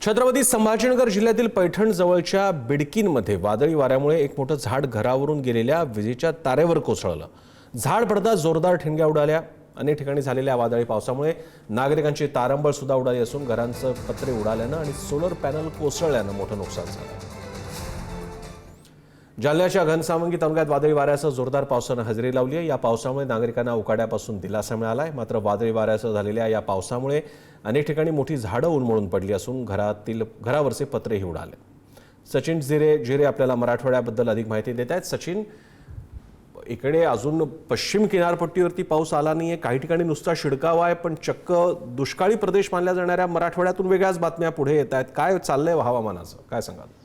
छत्रपती संभाजीनगर जिल्ह्यातील पैठण जवळच्या बिडकीनमध्ये वादळी वाऱ्यामुळे एक मोठं झाड घरावरून गेलेल्या विजेच्या तारेवर कोसळलं। झाड पडताच जोरदार ठिणग्या उडाल्या। अनेक ठिकाणी झालेल्या वादळी पावसामुळे नागरिकांची तारंबळ सुद्धा उडाली असून घरांचे पत्रे उडाल्यानं आणि सोलर पॅनल कोसळल्यानं मोठं नुकसान झालं। जालन्याच्या घनसावंगी तालुक्यात वादळी वाऱ्यासह जोरदार पावसानं हजेरी लावली आहे। या पावसामुळे नागरिकांना उकाड्यापासून दिलासा मिळाला आहे। मात्र वादळी वाऱ्यासह झालेल्या या पावसामुळे अनेक ठिकाणी मोठी झाडं उन्मळून पडली असून घरावरचे पत्रेही उडाले। सचिन जिरे आपल्याला मराठवाड्याबद्दल अधिक माहिती देत आहेत। सचिन, इकडे अजून पश्चिम किनारपट्टीवरती पाऊस आला नाहीये, काही ठिकाणी नुसता शिडकावा आहे, पण चक्क दुष्काळी प्रदेश मानल्या जाणाऱ्या मराठवाड्यातून वेगळ्याच बातम्या पुढे येत आहेत। काय चाललंय हवामानाचं, काय सांगाल?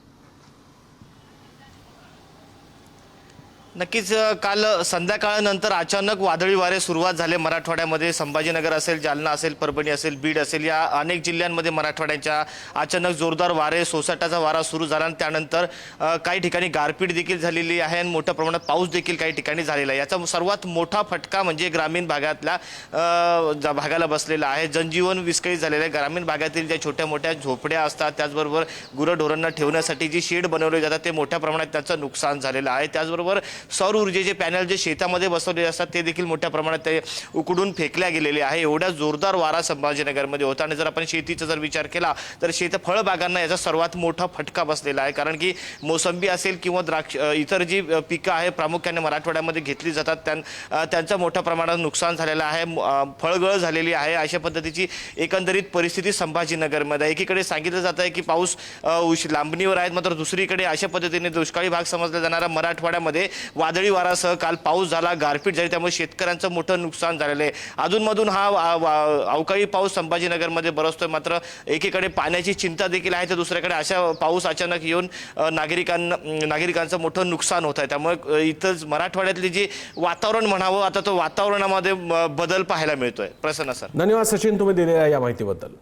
नक्कीच काल संध्याकाळनंतर अचानक वादळी वारे सुरुवात झाले मराठवाड्यामध्ये। संभाजीनगर असेल, जालना असेल, परभणी असेल, बीड असेल, या अनेक जिल्ह्यांमध्ये मराठवाड्याच्या अचानक जोरदार वारे, सोसाट्याचा वारा सुरू झाला आणि त्यानंतर काही ठिकाणी गारपीट देखील झालेली आहे आणि मोठ्या प्रमाणात पाऊस देखील काही ठिकाणी झालेला आहे। याचा सर्वात मोठा फटका म्हणजे ग्रामीण भागातल्या भागाला बसलेला आहे। जनजीवन विस्कळीत झालेलं आहे। ग्रामीण भागातील ज्या छोट्या मोठ्या झोपड्या असतात, त्याचबरोबर गुरंढोरांना ठेवण्यासाठी जी शेड बनवले जातात, ते मोठ्या प्रमाणात त्याचं नुकसान झालेलं आहे। त्याचबरोबर सौर ऊर्जेचे पॅनल जे शेतामध्ये बसवलेले असतात ते देखील मोठ्या प्रमाणात ते उकडून फेकल्या गेलेले आहे। एवढा जोरदार वारा संभाजीनगरमध्ये होता आणि जर आपण शेतीचा जर विचार केला तर फळबागांना याचा सर्वात मोठा फटका बसलेला आहे। कारण की मोसंबी असेल किंवा द्राक्ष, इतर जी पिकं आहे प्रामुख्याने मराठवाड्यामध्ये घेतली जातात, त्यांचं मोठ्या प्रमाणात नुकसान झालेलं आहे, फळगळ झालेली आहे। अशा पद्धतीची एकंदरीत परिस्थिती संभाजीनगरमध्ये। एकीकडे सांगितलं जात आहे की पाऊस लांबणीवर आहेत, मात्र दुसरीकडे अशा पद्धतीने दुष्काळी भाग समजला जाणारा मराठवाड्यामध्ये वादळी वारासह काल पाऊस झाला, गारपीट झाली, त्यामुळे शेतकऱ्यांचं मोठं नुकसान झालेलं आहे। अधूनमधून हा अवकाळी पाऊस संभाजीनगरमध्ये बरसतोय, मात्र एकीकडे पाण्याची चिंता देखील आहे तर दुसरीकडे अशा पाऊस अचानक येऊन नागरिकांचं मोठं नुकसान होत आहे। त्यामुळे इथं मराठवाड्यातली जी वातावरण म्हणावं, आता तो वातावरणामध्ये बदल पाहायला मिळतोय। प्रसन्न सर, धन्यवाद सचिन, तुम्ही दिलेल्या या माहितीबद्दल।